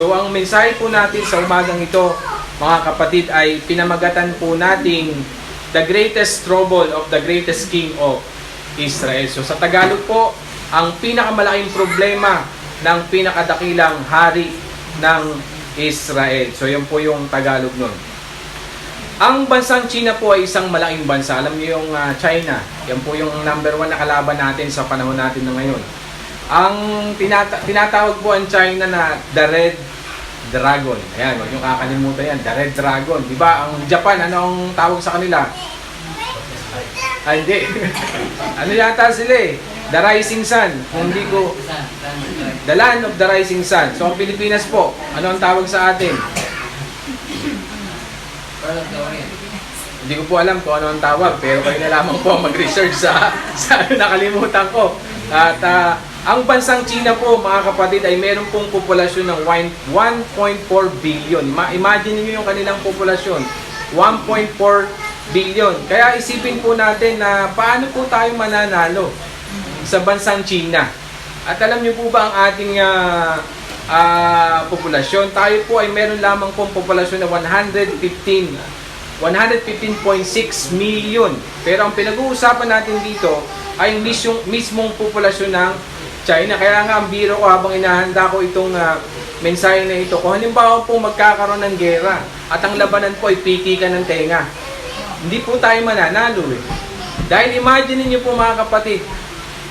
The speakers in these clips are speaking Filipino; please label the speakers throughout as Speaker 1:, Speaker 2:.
Speaker 1: So ang mensahe po natin sa umagang ito, mga kapatid, ay pinamagatan po nating the greatest trouble of the greatest king of Israel. So sa Tagalog po, ang pinakamalaking problema ng pinakadakilang hari ng Israel. So yan po yung Tagalog nun. Ang bansang China po ay isang malaking bansa. Alam niyo yung China, yan po yung number 1 na kalaban natin sa panahon natin na ngayon. Ang tinatawag po ang China na the Red Dragon. Ayan, huwag nyo kakalimutan yan. The Red Dragon. Diba? Ang Japan, ano ang tawag sa kanila? Ay, hindi. Ano yata sila eh? The Rising Sun. Hindi ko... The Land of the Rising Sun. So, ang Pilipinas po, ano ang tawag sa atin? Hindi ko po alam kung ano ang tawag, pero kayo na lamang po mag-research sa nakalimutan ko. At ang bansang China po, mga kapatid, ay meron pong populasyon ng 1.4 billion. Imagine niyo yung kanilang populasyon, 1.4 billion. Kaya isipin po natin na paano po tayo mananalo sa bansang China. At alam niyo po ba ang ating populasyon? Tayo po ay meron lamang pong populasyon na 115.6 million. Pero ang pinag-uusapan natin dito ay mismong populasyon ng China. Kaya nga ang biro ko habang inahanda ko itong mensahe na ito, kung halimbawa po magkakaroon ng gera at ang labanan po ay pikikan ng tenga, hindi po tayo mananalo eh. Dahil imagine niyo po mga kapatid,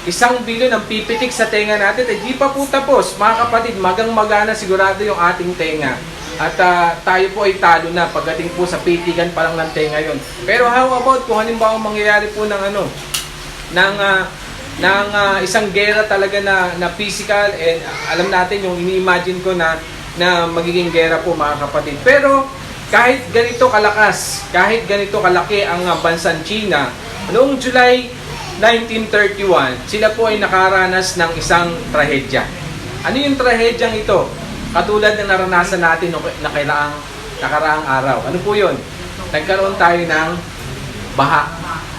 Speaker 1: 1 billion ang pipitik sa tenga natin, eh di pa po tapos. Mga kapatid, magang-magana sigurado yung ating tenga. At tayo po ay talo na pagdating po sa pitigan pa lang ng tenga yon. Pero how about kung halimbawa mangyayari po ng isang gera talaga na physical, and alam natin yung ini-imagine ko na magiging gera po mga kapatid. Pero kahit ganito kalakas, kahit ganito kalaki ang bansang China, noong July 1931, sila po ay nakaranas ng isang trahedya. Ano yung trahedyang ito? Katulad ng naranasan natin noong nakaraang araw. Ano po yun? Nagkaroon tayo ng baha.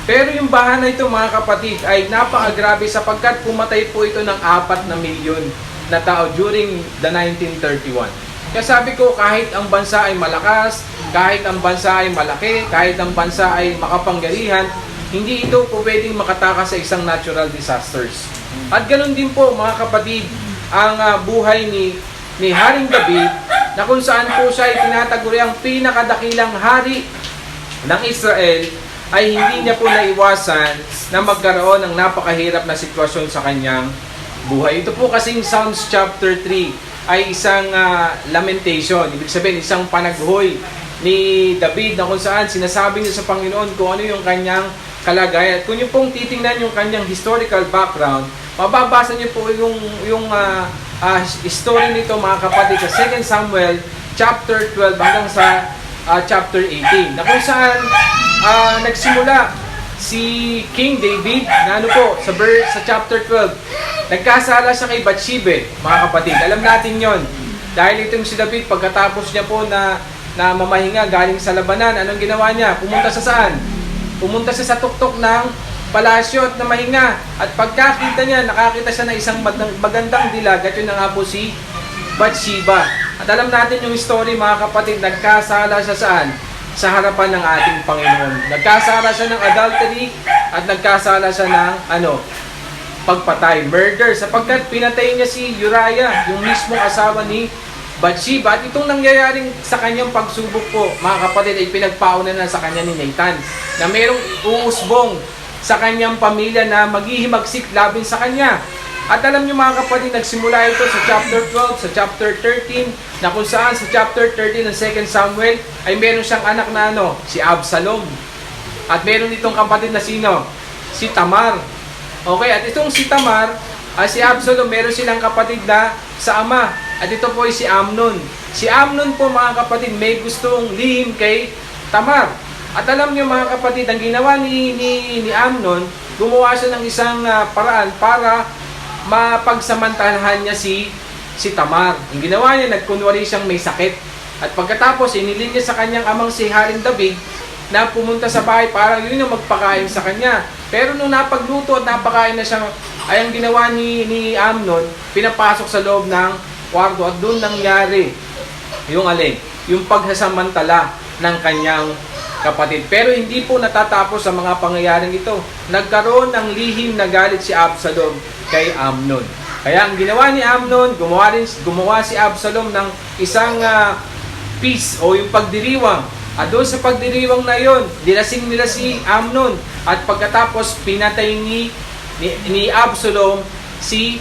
Speaker 1: Pero yung baha na ito mga kapatid ay napakagrabe sapagkat pumatay po ito ng 4 na milyon na tao during the 1931. Kaya sabi ko, kahit ang bansa ay malakas, kahit ang bansa ay malaki, kahit ang bansa ay makapangyarihan, hindi ito po pwedeng makatakas sa isang natural disasters. At ganun din po mga kapatid, ang buhay ni Haring David, na kung saan po siya ay tinataguri ang pinakadakilang hari ng Israel, ay hindi niya po naiwasan na magkaroon ng napakahirap na sitwasyon sa kanyang buhay. Ito po kasing Psalms chapter 3 ay isang lamentation, ibig sabihin isang panaghoy ni David na kung saan sinasabi niya sa Panginoon kung ano yung kanyang kalagayan. At kung niyo pong titingnan yung kanyang historical background, mababasa niyo po yung story nito mga kapatid sa 2 Samuel chapter 12 hanggang sa chapter 18, na kung saan nagsimula si King David na sa chapter 12, nagkasala siya kay Bathsheba, mga kapatid. Alam natin yon. Dahil itong si David, pagkatapos niya po na mamahinga galing sa labanan, anong ginawa niya? Pumunta sa saan? Pumunta siya sa tuktok ng palasyo at namahinga. At pagkakita niya, nakakita siya ng isang magandang dilag, at yun na nga po si Bathsheba. At alam natin yung story mga kapatid, nagkasala siya saan? Sa harapan ng ating Panginoon. Nagkasala siya ng adultery at nagkasala siya ng pagpatay, murder, sapagkat pinatay niya si Uriah, yung mismong asawa ni Bathsheba. At itong nangyayaring sa kanyang pagsubok po, mga kapatid, ay pinagpauna na sa kanya ni Nathan, na merong uusbong sa kanyang pamilya na maghihimagsik labin sa kanya. At alam niyo mga kapatid, nagsimula ito sa chapter 12, sa chapter 13, na kung saan sa chapter 13 ng 2 Samuel ay meron siyang anak na si Absalom. At meron itong kapatid na sino? Si Tamar. Okay, at itong si Tamar, si Absalom, meron silang kapatid na sa ama. At ito po ay si Amnon. Si Amnon po mga kapatid, may gustong lihim kay Tamar. At alam niyo mga kapatid, ang ginawa ni Amnon, gumawa siya ng isang paraan para mapagsamantalahan niya si Tamar. Ang ginawa niya, nagkunwari siyang may sakit. At pagkatapos, inilin niya sa kanyang amang si Haring David na pumunta sa bahay para yun yung magpakain sa kanya. Pero nung napagluto at napakain na siya, ay ang ginawa ni Amnon, pinapasok sa loob ng kwarto at doon nangyari yung alin, yung pagsasamantala ng kanyang kapatid. Pero hindi po natatapos sa mga pangyayaring ito. Nagkaroon ng lihim na galit si Absalom kay Amnon. Kaya ang ginawa ni Amnon, gumawa si Absalom ng isang peace o yung pagdiriwang. At doon sa pagdiriwang na yon, dinasing nila si Amnon. At pagkatapos, pinatay ni Absalom si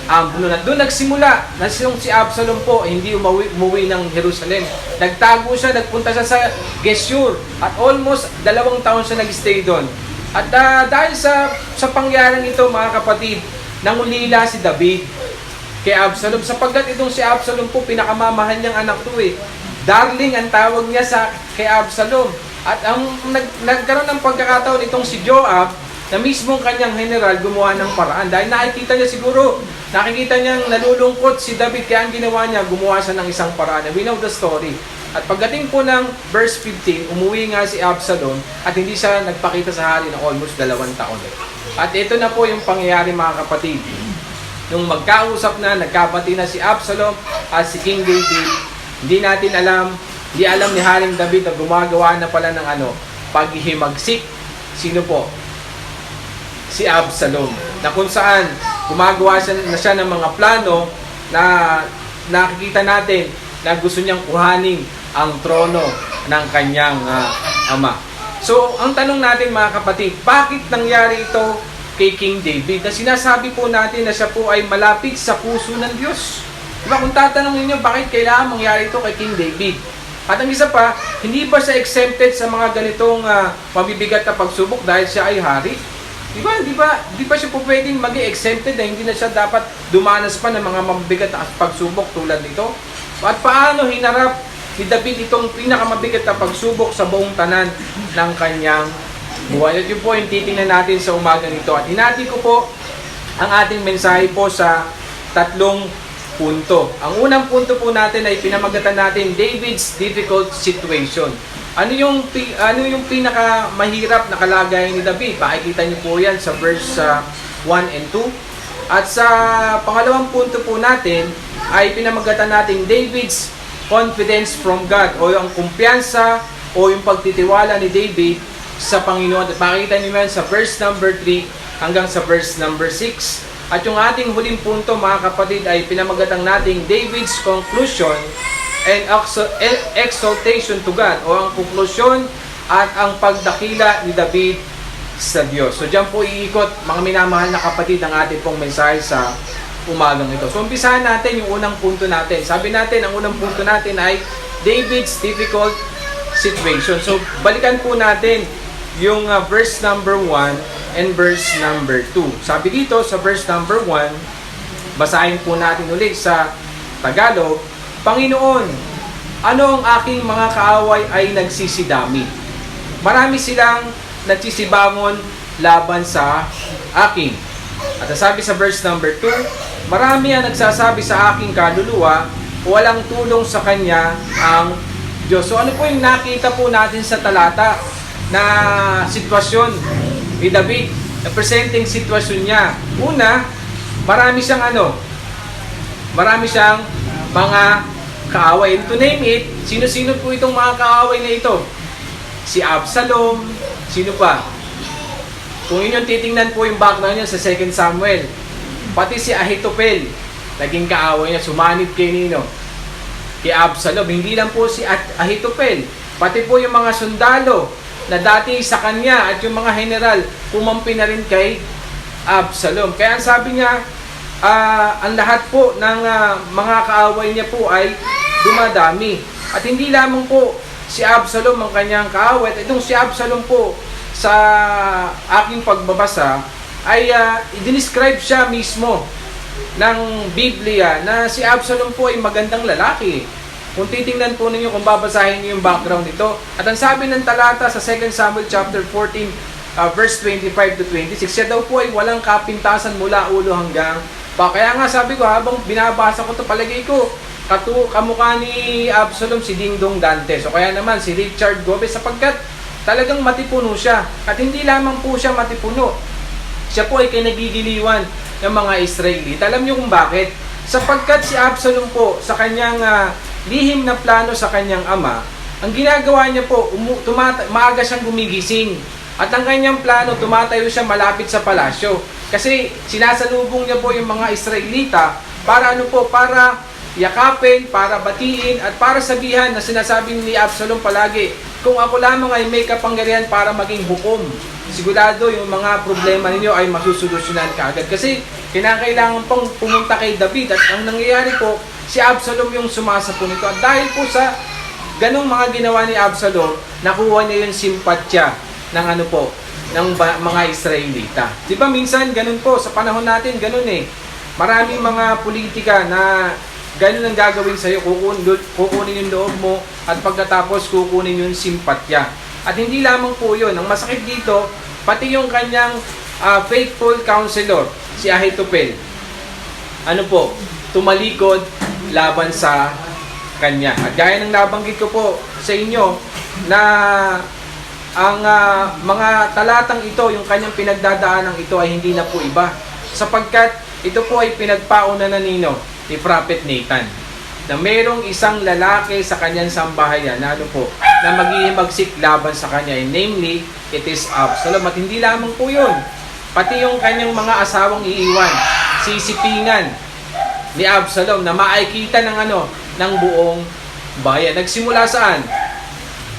Speaker 1: Amnon. At doon nagsimula na si Absalom po hindi umuwi ng Jerusalem. Nagtago siya, nagpunta siya sa Geshur. At almost 2 taon siya nag-stay doon. At dahil sa pangyayaring ito, mga kapatid, nangulila si David kay Absalom sapagkat itong si Absalom po pinakamamahal niyang anak to eh. Darling ang tawag niya kay Absalom. At ang nagkaroon ng pagkakataon itong si Joab na mismong kanyang general gumawa ng paraan dahil nakikita niyang nalulungkot si David kaya ang ginawa niya, gumawa siya ng isang paraan. We know the story. At pagdating po ng verse 15, umuwi nga si Absalom at hindi siya nagpakita sa hari ng almost 2 taon. At ito na po yung pangyayari, mga kapatid. Nung magkausap na, nagkabati na si Absalom at si King David, hindi alam ni Haring David na gumagawa na pala ng paghihimagsik. Sino po? Si Absalom. Na kung saan gumagawa na siya ng mga plano na nakikita natin na gusto niyang kuhanin ang trono ng kanyang ama. So, ang tanong natin, mga kapatid, bakit nangyari ito kay King David? Na sinasabi po natin na siya po ay malapit sa puso ng Diyos. Diba, kung tatanungin niyo, bakit kailangan mangyari ito kay King David? At ang isa pa, hindi ba siya exempted sa mga ganitong mabibigat na pagsubok dahil siya ay hari? Di ba siya po pwedeng mag-exempted na hindi na siya dapat dumanas pa ng mga mabibigat na pagsubok tulad nito? At paano hinarap ni David itong pinakamabigat na pagsubok sa buong tanan ng kanyang buhay? At yun po yung titingnan natin sa umagang ito. At hinati ko po ang ating mensahe po sa 3 punto. Ang unang punto po natin ay pinamagatan natin David's difficult situation. Ano yung pinakamahirap na kalagayan ni David? Pakikita niyo po yan sa verse 1 and 2. At sa pangalawang punto po natin ay pinamagatan natin David's confidence from God o yung kumpiyansa o yung pagtitiwala ni David sa Panginoon. At makikita niyo yan sa verse number 3 hanggang sa verse number 6. At yung ating huling punto, mga kapatid, ay pinamagatang nating David's conclusion and exaltation to God o ang konklusyon at ang pagdakila ni David sa Diyos. So diyan po iikot, mga minamahal na kapatid, ang ating pong mensahe sa umagang ito. So umpisahan natin yung unang punto natin. Sabi natin, ang unang punto natin ay David's difficult situation. So balikan po natin yung verse number 1 and verse number 2. Sabi dito sa verse number 1, basahin po natin ulit sa Tagalog, Panginoon, ano ang aking mga kaaway ay nagsisidami. Marami silang nagsisibangon laban sa akin. At sabi sa verse number 2, marami ang nagsasabi sa aking kaluluwa, walang tulong sa kanya ang Diyos. So ano po yung nakita po natin sa talata na sitwasyon ni David, na presenting sitwasyon niya? Una, marami siyang mga kaaway. And to name it, sino-sino po itong mga kaaway na ito? Si Absalom, sino pa? Kung inyong titingnan po yung background niya sa 2 Samuel, pati si Ahithophel, naging kaaway niya, sumanib kay Nino, kay Absalom. Hindi lang po si Ahithophel, pati po yung mga sundalo na dati sa kanya at yung mga general, kumampi na rin kay Absalom. Kaya ang sabi niya, ang lahat po ng mga kaaway niya po ay dumadami. At hindi lamang po si Absalom ang kanyang kaaway. At itong si Absalom po, sa aking pagbabasa, ay i-describe siya mismo ng Biblia na si Absalom po ay magandang lalaki. Kung titingnan po ninyo, kung babasahin niyo yung background nito. At ang sabi ng talata sa 2 Samuel chapter 14, verse 25 to 26, siya daw po ay walang kapintasan mula ulo hanggang pa. Kaya nga sabi ko, habang binabasa ko ito, palagay ko, kamukha ni Absalom si Dingdong Dante. So kaya naman si Richard Gomez, sapagkat talagang matipuno siya. At hindi lamang po siya matipuno, siya po ay kinagigiliwan ng mga Israelita. Alam niyo kung bakit? Sapagkat si Absalom po sa kanyang lihim na plano sa kanyang ama, ang ginagawa niya po, maaga siyang gumigising. At ang kanyang plano, tumatayo siya malapit sa palasyo. Kasi sinasalubong niya po yung mga Israelita para para yakapin, para batiin, at para sabihan na sinasabi ni Absalom palagi, kung ako lamang ay may kapangyarihan para maging hukom, sigurado yung mga problema ninyo ay masusolusyonan kaagad. Kasi kinakailangan pong pumunta kay David, at ang nangyayari po, si Absalom yung sumasapo nito. At dahil po sa ganong mga ginawa ni Absalom, nakuha niya yung simpatya ng ng mga Israelita. Di ba minsan ganun po, sa panahon natin ganun Maraming mga politika na ganun ang gagawin sa'yo, kukunin yung loob mo, at pagkatapos kukunin yung simpatya. At hindi lamang po yun, ang masakit dito, pati yung kanyang faithful counselor, si Ahithophel, tumalikod laban sa kanya. At gaya ng nabanggit ko po sa inyo, na ang mga talatang ito, yung kanyang pinagdadaanang ito ay hindi na po iba. Sapagkat ito po ay pinagpauna na ni Prophet Nathan, na mayroong isang lalaki sa kanyang sambahayan na na maghihimagsik laban sa kanya. Namely, it is Absalom. At hindi lamang po yun, pati yung kanyang mga asawang iiwan, sisipingan ni Absalom na maikita ng buong bayan. Nagsimula saan?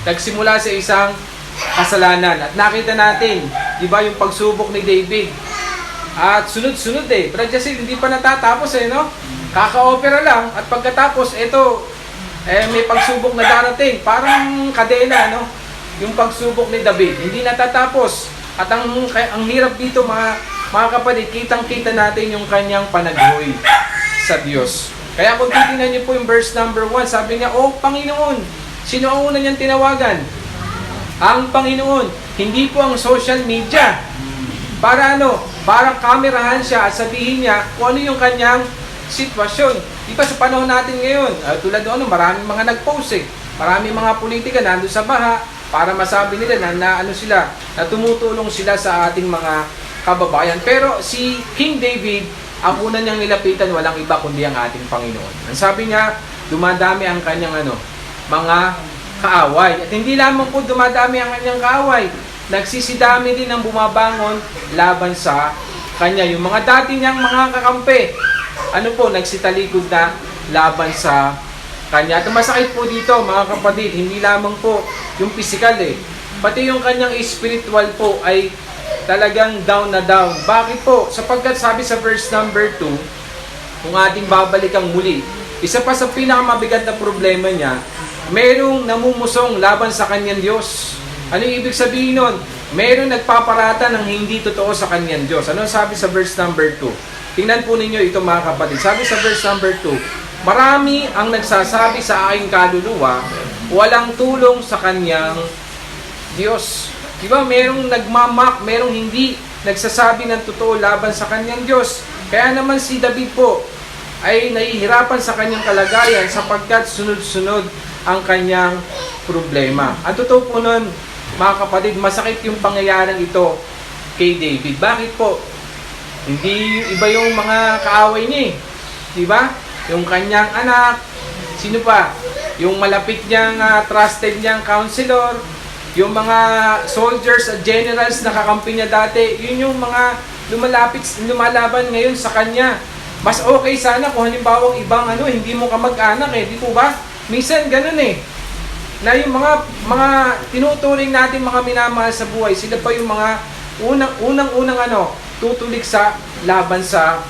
Speaker 1: Nagsimula sa isang kasalanan. At nakita natin, di ba, yung pagsubok ni David. At sunod-sunod Brad Jasil, hindi pa natatapos Kaka-opera lang. At pagkatapos, may pagsubok na darating. Parang kadena, yung pagsubok ni David. Hindi natatapos. At ang hirap dito, mga kapatid, kitang-kita natin yung kanyang panaghoy sa Diyos. Kaya kung titingnan niyo po yung verse number 1, sabi niya, "Oh Panginoon," sino ang una niyang tinawagan? Ang Panginoon, hindi po ang social media. Para para kamerahan siya at sabihin niya kung ano yung kanyang sitwasyon. Di ba sa panahon natin ngayon, tulad maraming mga nag-post maraming mga politika nandun sa baha para masabi nila na tumutulong sila sa ating mga kababayan. Pero si King David, ang una niyang nilapitan, walang iba kundi ang ating Panginoon. Ang sabi niya, dumadami ang kanyang mga kaaway. At hindi lamang po dumadami ang kanyang kaaway, nagsisidami din ang bumabangon laban sa kanya. Yung mga dati niyang mga kakampi, nagsitalikod na laban sa kanya. At masakit po dito, mga kapatid, hindi lamang po yung physical pati yung kanyang spiritual po ay talagang down na down. Bakit po? Sapagkat sabi sa verse number 2, kung ating babalikan muli, isa pa sa pinakamabigat na problema niya, merong namumusong laban sa kanyang Diyos. Ano yung ibig sabihin nun? Merong nagpaparata ng hindi totoo sa kanyang Diyos. Ano sabi sa verse number 2? Tingnan po ninyo ito, mga kapatid. Sabi sa verse number 2, "Marami ang nagsasabi sa aking kaluluwa, walang tulong sa kanyang Diyos." Diba, merong nagmamak, merong hindi nagsasabi ng totoo laban sa kanyang Diyos. Kaya naman si David po ay nahihirapan sa kanyang kalagayan sapagkat sunod-sunod ang kanyang problema. At totoo po nun, mga kapatid, masakit yung pangyayaring ito kay David. Bakit po? Hindi iba yung mga kaaway niya Diba? Yung kanyang anak, sino pa? Yung malapit niyang, trusted niyang counselor, yung mga soldiers at generals na kakampi niya dati, yun yung mga lumalaban ngayon sa kanya. Mas okay sana kung halimbawa ibang hindi mo kamag-anak di po ba? Minsan ganun na yung mga tinuturing natin mga minamahal sa buhay, sila pa yung mga unang tutulik sa laban sa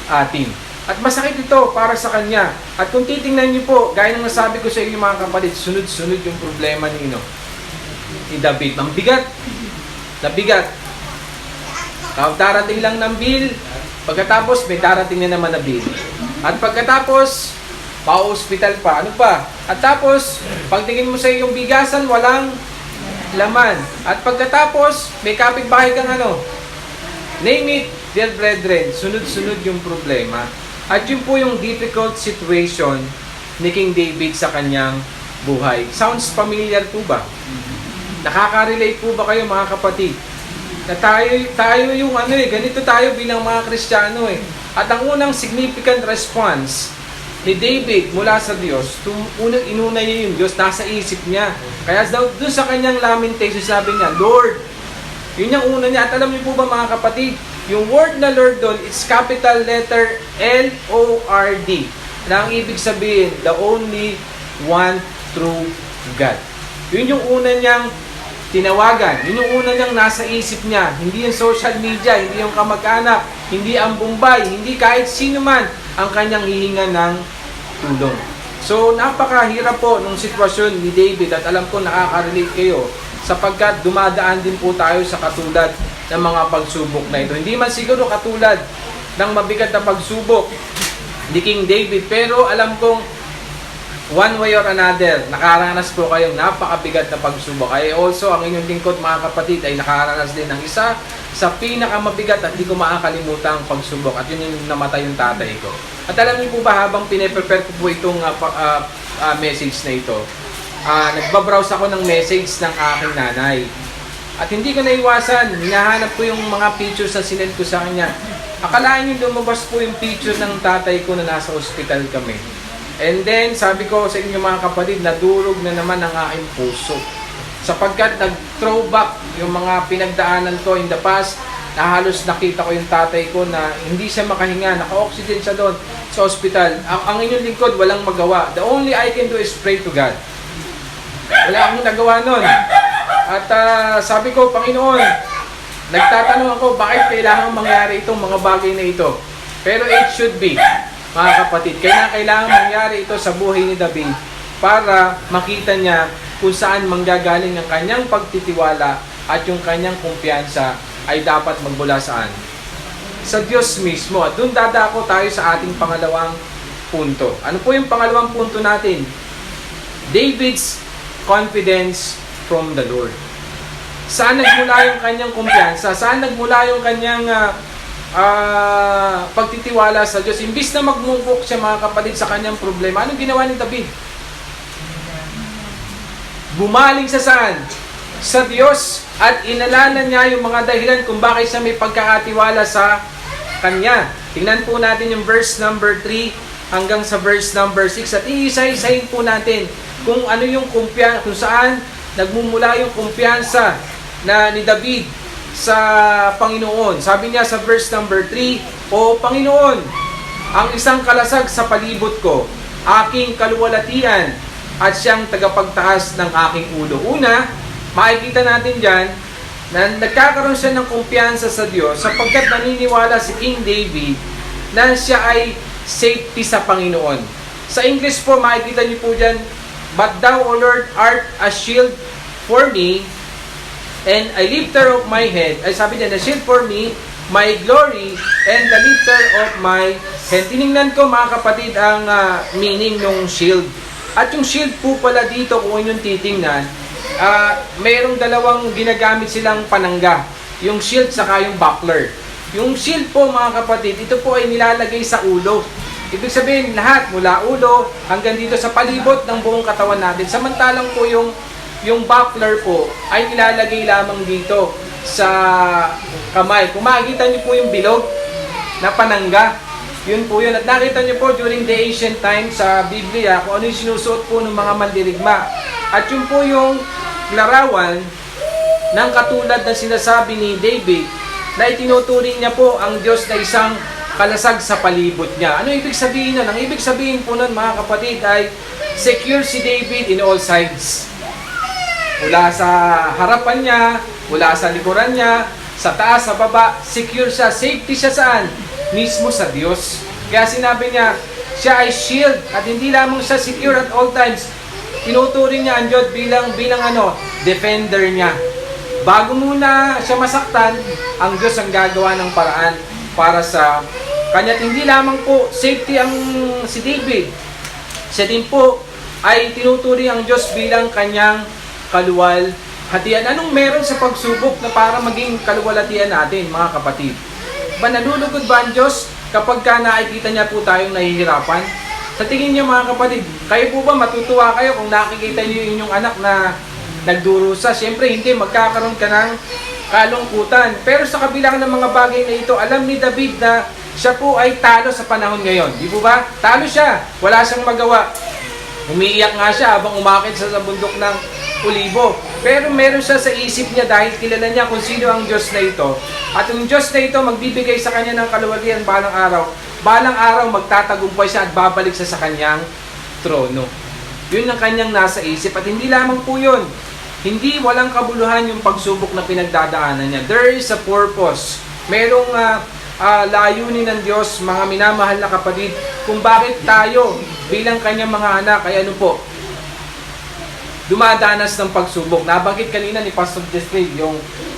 Speaker 1: atin. At masakit ito para sa kanya. At kung titingnan niyo po, gaya ng nasabi ko sa inyo mga kapatid, sunod-sunod yung problema ni David. Ang bigat. Nabigat. Darating lang ng bill, pagkatapos may darating na naman na bill. At pagkatapos, pa-hospital pa. Ano pa? At tapos, pagtingin mo sa iyong bigasan, walang laman. At pagkatapos, may kapitbahay kang name it, dear brethren, sunod-sunod yung problema. At yun po yung difficult situation ni King David sa kanyang buhay. Sounds familiar po ba? Nakaka-relate po ba kayo, mga kapatid? Na tayo yung ganito tayo bilang mga Kristiyano At ang unang significant response ni David mula sa Diyos, inuna niya yung Diyos, nasa isip niya. Kaya doon sa kanyang lamentation, sabi niya, Lord, yun yung una niya. At alam niyo po ba mga kapatid, yung word na Lord doon, it's capital letter L-O-R-D. Na ang ibig sabihin, the only one true God. Yun yung una niyang tinawagan. Yun yung una niyang nasa isip niya. Hindi yung social media, hindi yung kamag-anak, hindi ang Bombay, hindi kahit sino man ang kanyang hihinga ng tulong. So, napakahirap po nung sitwasyon ni David at alam ko nakaka-relate kayo sapagkat dumadaan din po tayo sa katulad ng mga pagsubok na ito. Hindi man siguro katulad ng mabigat na pagsubok ni King David, pero alam kong one way or another, nakaranas po kayong napakabigat na pagsubok. Ay also, ang inyong lingkod mga kapatid ay nakaranas din ng isa sa pinakamabigat at di ko makakalimutan ang pagsubok. At yun yung namatay yung tatay ko. At alam niyo po ba habang pine-prepare ko po itong message na ito, nagbabrowse ako ng message ng aking nanay. At hindi ko naiwasan, hinahanap ko yung mga pictures na sinend ko sa kanya. Akalain niyo lumabas po yung picture ng tatay ko na nasa ospital kami. And then, sabi ko sa inyo mga kapatid, nadurog na naman ang aking puso. Sapagkat nag-throwback yung mga pinagdaanan ko in the past, na halos nakita ko yung tatay ko na hindi siya makahinga, naka-oxygen siya doon sa ospital. Ang inyong lingkod, walang magawa. The only I can do is pray to God. Wala akong nagawa nun. At sabi ko, Panginoon, nagtatanong ako, bakit kailangan mangyari itong mga bagay na ito? Pero it should be. Mga kapatid, kailangan mangyari ito sa buhay ni David para makita niya kung saan manggagaling ang kanyang pagtitiwala at yung kanyang kumpiyansa ay dapat magmula saan? Sa Diyos mismo. At doon dadako tayo sa ating pangalawang punto. Ano po yung pangalawang punto natin? David's confidence from the Lord. Saan nagmula yung kanyang kumpiyansa? Saan nagmula yung kanyang pagtitiwala sa Diyos? Imbis na magmubok siya mga kapatid sa kanyang problema, anong ginawa ni David? Bumaling sa saan? Sa Diyos at inalala niya yung mga dahilan kung bakit siya may pagkakatiwala sa Kanya. Tingnan po natin yung verse number 3 hanggang sa verse number 6 at iisa-isahin po natin kung ano yung kung saan nagmumula yung kumpiyansa na ni David sa Panginoon. Sabi niya sa verse number 3, O Panginoon, ang isang kalasag sa palibot ko, aking kaluwalhatian at siyang tagapagtaas ng aking ulo. Una, makikita natin dyan na nagkakaroon siya ng kumpiyansa sa Diyos sapagkat naniniwala si King David na siya ay safety sa Panginoon. Sa English po, makikita niyo po dyan, But thou, O Lord, art a shield for me, and a lifter of my head. Ay sabi niya, the shield for me, my glory, and the lifter of my head. Tinignan ko mga kapatid ang meaning ng shield. At yung shield po pala dito, kung inyong titingnan, mayroong dalawang ginagamit silang panangga. Yung shield saka yung buckler. Yung shield po mga kapatid, ito po ay nilalagay sa ulo. Ibig sabihin lahat mula ulo hanggang dito sa palibot ng buong katawan natin. Samantalang po yung buckler po ay nilalagay lamang dito sa kamay. Kung makikita niyo po yung bilog na panangga, yun po yun. At nakita niyo po during the ancient times sa Biblia kung ano yung sinusuot po ng mga mandirigma. At yun po yung larawan ng katulad na sinasabi ni David na itinuturing niya po ang Diyos na isang kalasag sa palibot niya. Ano ibig sabihin nun? Ang ibig sabihin po nun mga kapatid ay secure si David in all sides. Mula sa harapan niya, mula sa likuran niya, sa taas, sa baba, secure siya. Safety siya saan? Mismo sa Diyos. Kaya sinabi niya, siya ay shield at hindi lamang siya secure at all times. Tinuturing niya ang Diyos bilang defender niya. Bago muna siya masaktan, ang Diyos ang gagawa ng paraan para sa kanya. Hindi lamang po safety ang si David. Siya din po ay tinuturing ang Diyos bilang kanyang kaluwalhatian. Anong meron sa pagsubok na para maging kaluwalhatian natin mga kapatid? Ba nalulugod ba ang Diyos kapag nakikita niya po tayong nahihirapan? Sa tingin niyo mga kapatid, kayo po ba matutuwa kayo kung nakikita niyo yung inyong anak na nagdurusa? Siyempre hindi, magkakaroon ka ng kalungkutan. Pero sa kabila ng mga bagay na ito, alam ni David na siya po ay talo sa panahon ngayon. Di po ba? Talo siya. Wala siyang magawa. Umiiyak nga siya habang umakit sa bundok ng Olibo. Pero meron siya sa isip niya dahil kilala niya kung sino ang Diyos na ito. At yung Diyos na ito magbibigay sa kanya ng kaluwalhatian balang araw. Balang araw magtatagumpay siya at babalik siya sa kanyang trono. Yun ang kanyang nasa isip. At hindi lamang po yun. Hindi walang kabuluhan yung pagsubok na pinagdadaanan niya. There is a purpose. Merong layunin ng Diyos, mga minamahal na kapatid, kung bakit tayo bilang kanyang mga anak ay ano po, dumadanas ng pagsubok. Nabanggit kanina ni Pastor Jeffrey,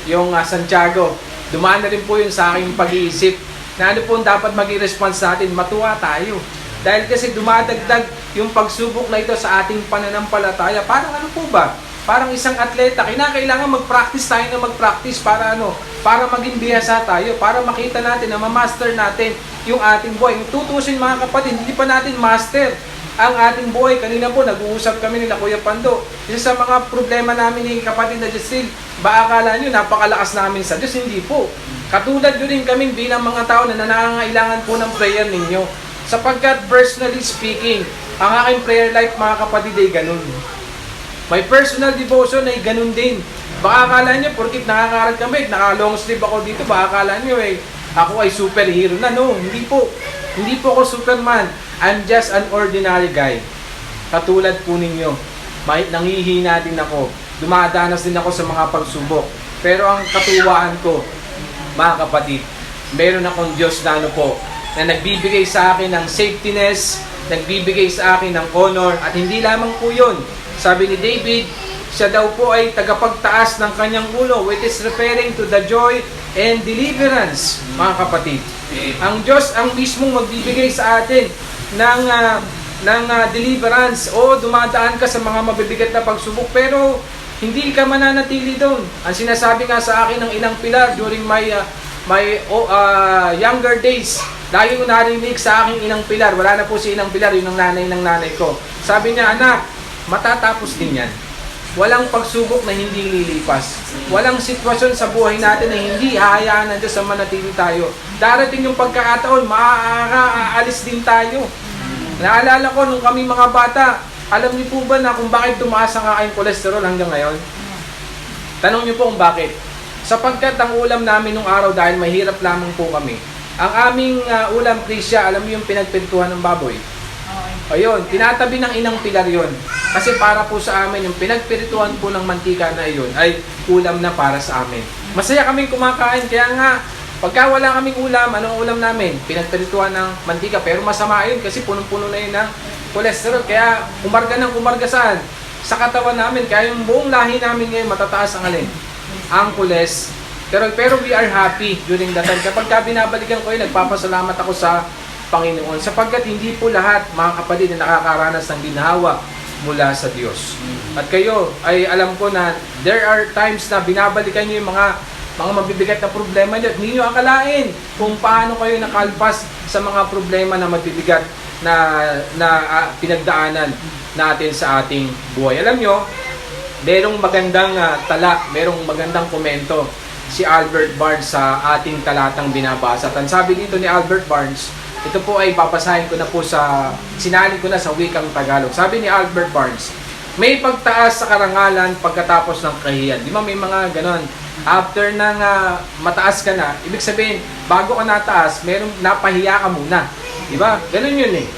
Speaker 1: yung Santiago. Dumaan na rin po yun sa aking pag-iisip na ano po dapat maging response natin, matuwa tayo. Dahil kasi dumadagdag yung pagsubok na ito sa ating pananampalataya. Parang ano po ba? Parang isang atleta, kinakailangan mag-practice tayo na mag-practice para ano? Para maging bihasa tayo, para makita natin na ma-master natin yung ating buhay. Tutusin mga kapatid, hindi pa natin master ang ating buhay. Kanina po, nag-uusap kami nila Kuya Pando. Isa sa mga problema namin ni kapatid na Jessil, ba akala nyo napakalakas namin sa Diyos? Hindi po. Katulad nyo rin kami bilang mga tao na nangangailangan po ng prayer ninyo. Sapagkat personally speaking, ang aking prayer life mga kapatid ay ganun. My personal devotion ay ganun din. Baka akala nyo, porkit nakakarad kami, naka-long sleeve ako dito, baka akala nyo ako ay superhero na. No, hindi po. Hindi po ako Superman. I'm just an ordinary guy. Katulad po ninyo. Nangihina din ako. Dumadanas din ako sa mga pagsubok. Pero ang katuwaan ko, mga kapatid, meron akong Diyos na ano po, na nagbibigay sa akin ng safetyness, nagbibigay sa akin ng honor, at hindi lamang po yun. Sabi ni David, siya daw po ay tagapagtaas ng kanyang ulo, which is referring to the joy and deliverance, mga kapatid. Ang Diyos ang mismong magbibigay sa atin ng deliverance. O dumadaan ka sa mga mabibigat na pagsubok, pero hindi ka mananatili doon. Ang sinasabi nga sa akin ng ilang pilar during my younger days, lagi ko narinig sa aking inang pilar, wala na po si inang pilar, yun ang nanay ng nanay ko. Sabi niya, anak, matatapos din yan. Walang pagsubok na hindi lilipas. Walang sitwasyon sa buhay natin na hindi hahayaan ng Diyos na manatili tayo. Darating yung pagkakataon, maaalis din tayo. Naalala ko nung kami mga bata, alam niyo po ba na kung bakit tumaas ang aking kolesterol hanggang ngayon? Tanong niyo po kung bakit. Sapagkat ang ulam namin nung araw, dahil mahirap lamang po kami, ang aming ulam, Krisya, alam niyo yung pinagpintuhan ng baboy? Ayun, tinatabi ng inang pilar yun. Kasi para po sa amin, yung pinagpirituhan po ng mantika na yun ay ulam na para sa amin. Masaya kaming kumakain, kaya nga, pagka wala kaming ulam, anong ulam namin? Pinagpirituhan ng mantika, pero masama yun kasi punong-puno na yun ng cholesterol. Kaya kumarga ng kumarga saan? Sa katawan namin, kaya yung buong lahi namin ngayon matataas ang alin? Ang cholesterol. Pero we are happy during that time. Kapag binabalikan ko yun, nagpapasalamat ako sa Panginoon, sapagkat hindi po lahat, mga kapatid, na nakakaranas ng ginhawa mula sa Diyos. At kayo, ay alam ko na there are times na binabalikan nyo yung mga mabibigat na problema nyo. Hindi nyo akalain kung paano kayo nakalpas sa mga problema na mabibigat na pinagdaanan natin sa ating buhay. Alam nyo, merong magandang tala, merong magandang komento si Albert Barnes sa ating talatang binabasa. At sabi dito ni Albert Barnes, ito po ay papasahin ko na po sinali ko na sa wikang Tagalog. Sabi ni Albert Barnes, may pagtaas sa karangalan pagkatapos ng kahiyan. Di ba may mga ganon? After nang mataas ka na, ibig sabihin, bago ka nataas, merong napahiya ka muna. Di ba? Ganon yun eh.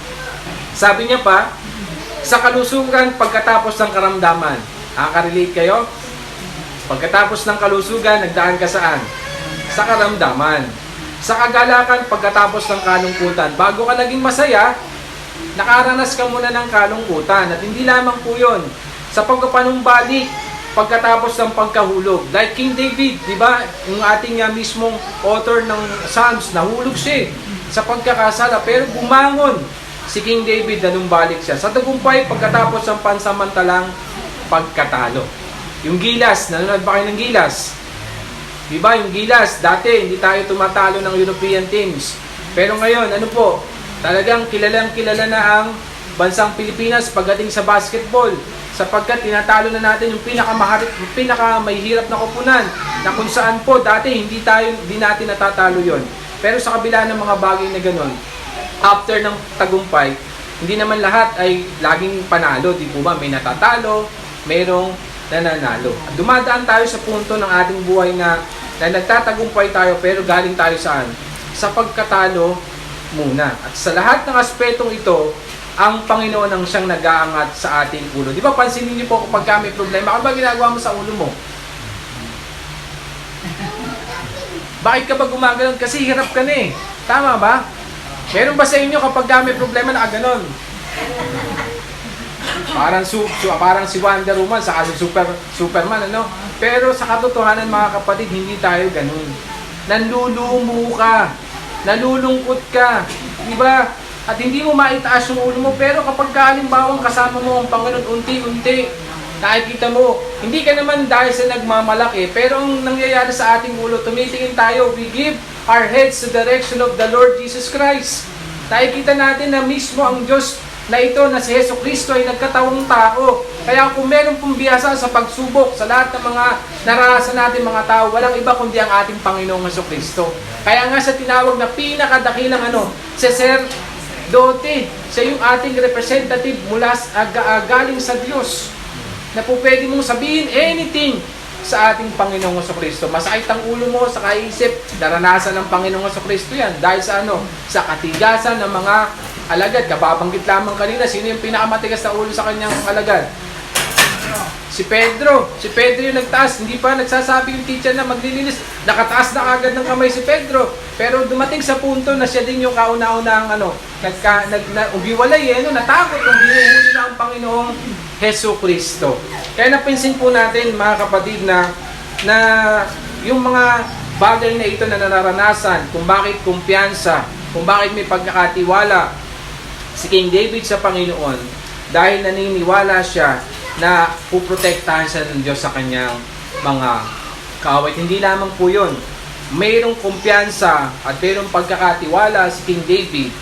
Speaker 1: Sabi niya pa, sa kalusugan pagkatapos ng karamdaman. Nakaka-relate kayo? Pagkatapos ng kalusugan, nagdaan ka saan? Sa karamdaman. Sa kagalakan pagkatapos ng kalungkutan. Bago ka naging masaya, nakaranas ka muna ng kalungkutan. At hindi lamang po yun. Sa pagpapanumbalik, pagkatapos ng pagkahulog. Like King David, di ba? Yung ating mismong author ng Psalms, nahulog siya sa pagkakasala. Pero bumangon si King David, nanumbalik siya. Sa tagumpay, pagkatapos ng pansamantalang pagkatalo. Yung Gilas, nanonood ba kayo ng Gilas? Diba, yung Gilas, dati hindi tayo tumatalo ng European teams. Pero ngayon, ano po, talagang kilalang-kilala na ang bansang Pilipinas pagdating sa basketball. Sapagkat tinatalo na natin yung pinakamahirap na koponan na kung saan po dati hindi natin natatalo yon. Pero sa kabila ng mga bagay na ganun, after ng tagumpay, hindi naman lahat ay laging panalo, di po ba? May natatalo, mayroong nananalo. At dumadaan tayo sa punto ng ating buhay na nagtatagumpay tayo pero galing tayo saan? Sa pagkatalo muna. At sa lahat ng aspetong ito, ang Panginoon ang siyang nag-aangat sa ating ulo. Di ba pansinin niyo po kapag may problema, ano ba ginagawa mo sa ulo mo? Bakit ka ba gumaganon? Kasi hirap ka na eh. Tama ba? Meron ba sa inyo kapag may problema na ganon? Parang si Wonder Woman sa Superman, ano? Pero sa katotohanan mga kapatid, hindi tayo ganun. Nanlulumo ka, nalulungkot ka, di ba? At hindi mo maitaas yung ulo mo, pero kapag halimbawa kasama mo ang Panginoon, unti-unti, nakikita mo, hindi ka naman dahil sa nagmamalaki, pero ang nangyayari sa ating ulo, tumitingin tayo, we give our heads to the direction of the Lord Jesus Christ. Nakikita natin na mismo ang Diyos na ito, na si Hesus Kristo ay nagkatawang tao. Kaya kung meron pong biyasa sa pagsubok, sa lahat ng mga naranasan natin mga tao, walang iba kundi ang ating Panginoong Hesus Kristo. Kaya nga sa tinawag na pinakadakilang sacerdote, siya yung ating representative mula galing sa Diyos, na po pwede mong sabihin anything sa ating Panginoong Jesucristo. Masakit ang ulo mo sa kaisip, naranasan ng Panginoong Jesucristo yan. Dahil sa sa katigasan ng mga alagad. Kababanggit lamang kanina, sino yung pinakamatigas na ulo sa kanyang alagad? Si Pedro. Si Pedro yung nagtaas. Hindi pa nagsasabi yung teacher na maglilinis. Nakataas na agad ng kamay si Pedro. Pero dumating sa punto na siya din yung kauna-unang umiwalay natakot kung hinuhuli na ang Panginoong Jesucristo. Kaya napansin po natin mga kapatid na yung mga bagay na ito na nararanasan, kung bakit kumpiyansa, kung bakit may pagkakatiwala si King David sa Panginoon, dahil naniniwala siya na puprotektahan siya ng Diyos sa kanyang mga kaaway. Hindi lamang po yun. Mayroong kumpiyansa at mayroong pagkakatiwala si King David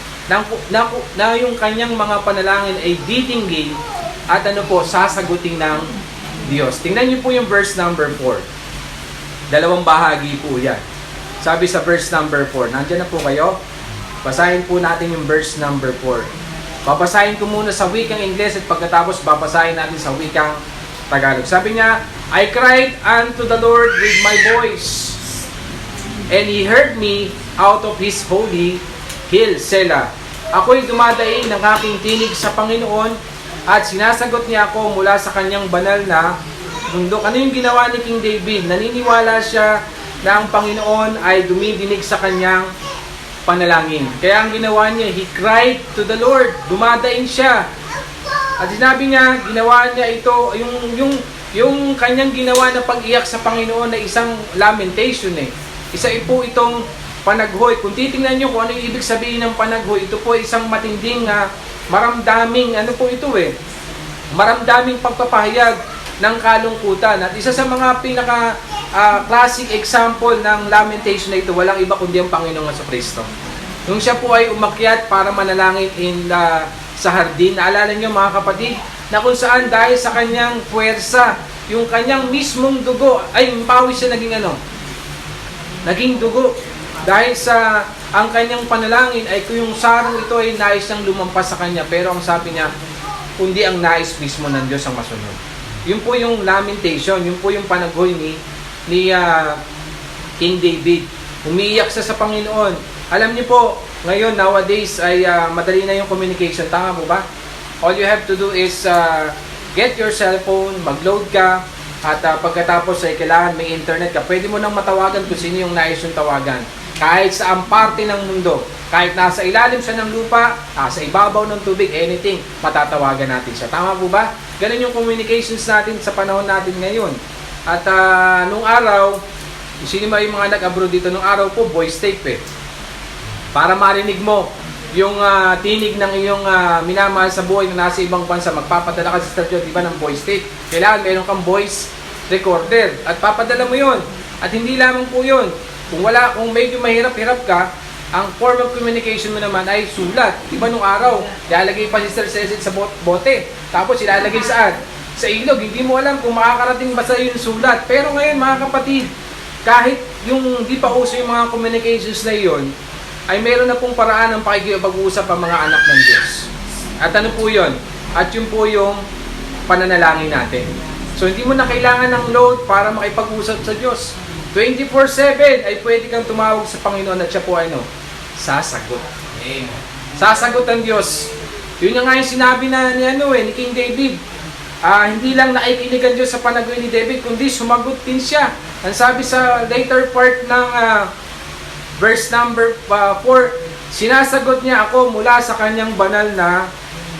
Speaker 1: na yung kanyang mga panalangin ay ditinggin at sasagutin ng Diyos. Tingnan niyo po yung verse number 4. Dalawang bahagi po yan. Sabi sa verse number 4, nandiyan na po kayo? Basahin po natin yung verse number 4. Babasahin ko muna sa wikang Ingles at pagkatapos babasahin natin sa wikang Tagalog. Sabi niya, I cried unto the Lord with my voice, and He heard me out of His holy hill, Selah. Ako'y dumadaing ng aking tinig sa Panginoon at sinasagot niya ako mula sa kanyang banal na bundok. Ano yung ginawa ni King David? Naniniwala siya na ang Panginoon ay dumidinig sa kanyang panalangin. Kaya ang ginawa niya, he cried to the Lord. Dumadaing siya. At sinabi niya, ginawa niya ito, yung kanyang ginawa na pag-iyak sa Panginoon na isang lamentation Isa po itong panaghoy. Kung titingnan niyo kung ano yung ibig sabihin ng panaghoy, ito po isang matinding, maramdaming, maramdaming pagpapahayag ng kalungkutan. At isa sa mga classic example ng lamentation na ito, walang iba kundi ang Panginoong Jesucristo. Nung siya po ay umakyat para manalangin sa hardin, naalala niyo mga kapatid, na kung saan dahil sa kanyang puwersa, yung kanyang mismong dugo, ay pawis siya naging dugo. Dahil sa ang kanyang panalangin ay kung yung sarong ito ay nais niyang lumampas sa kanya, pero ang sabi niya, kundi ang nais mismo ng Diyos ang masunod. Yun po yung lamentation, yun po yung panaghoy ni King David. Umiiyak siya sa Panginoon. Alam niyo po, ngayon, nowadays, ay madali na yung communication. Tama po ba? All you have to do is get your cellphone, mag-load ka, at pagkatapos ay kailangan may internet ka. Pwede mo nang matawagan kung sino yung nais yung tawagan. Kahit sa ang parte ng mundo, kahit nasa ilalim siya ng lupa, nasa ibabaw ng tubig, anything, matatawagan natin siya. Tama po ba? Ganun yung communications natin sa panahon natin ngayon. At nung araw, sino ba yung mga nag-abroad dito? Nung araw po, voice tape Para marinig mo yung tinig ng iyong minamahal sa buhay na nasa ibang bansa, magpapadala ka sa studio, di ba, ng voice tape. Kailangan meron kang voice recorder at papadala mo yon. At hindi lamang po yon. Kung medyo mahirap-hirap ka, ang form of communication mo naman ay sulat. Di ba nung araw, ilalagay pa si Sir Cecil sa bote. Tapos ilalagay saan? Sa ilog. Hindi mo alam kung makakarating ba sa yung sulat. Pero ngayon mga kapatid, kahit yung di pa uso yung mga communications na yon, ay meron na pong paraan ng pakikipag-usap ang mga anak ng Diyos. At ano po yun? At yun po yung pananalangin natin. So hindi mo na kailangan ng load para makipag-usap sa Diyos. 24/7 ay pwede kang tumawag sa Panginoon at siya po ay sasagot. Amen. Sasagot ang Diyos. Yun nga yung sinabi ni King David. Hindi lang nakikinig ang Diyos sa panagoy ni David, kundi sumagot din siya. Ang sabi sa later part ng verse number 4, sinasagot niya ako mula sa kanyang banal na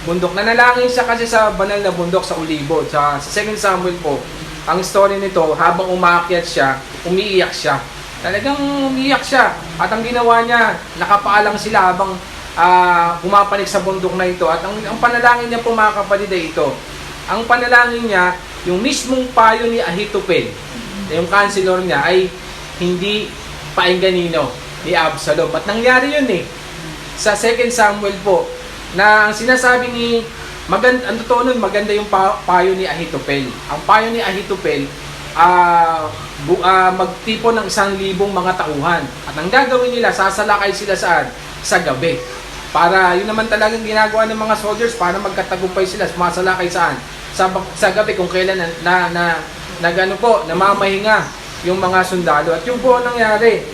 Speaker 1: bundok. Nanalangin siya kasi sa banal na bundok sa Olibo. Sa 2 Samuel po, ang story nito, habang umaakyat siya, umiiyak siya. Talagang umiiyak siya. At ang ginawa niya, nakapaalang sila habang pumapanik sa bundok na ito. At ang panalangin niya po mga kapatid ay ito. Ang panalangin niya, yung mismong payo ni Ahithophel, yung counselor niya, ay hindi paingganino ni Absalom. At nangyari yun sa 2 Samuel po, na ang sinasabi ni ang totoo nun, maganda yung payo ni Ahithophel. Ang payo ni Ahithophel, magtipon ng 1,000 mga tauhan. At ang gagawin nila, sasalakay sila saan? Sa gabi. Para, yun naman talagang ginagawa ng mga soldiers para magkatagumpay sila. Sumasalakay saan? Sa gabi kung kailan namamahinga yung mga sundalo. At yun po ang nangyari.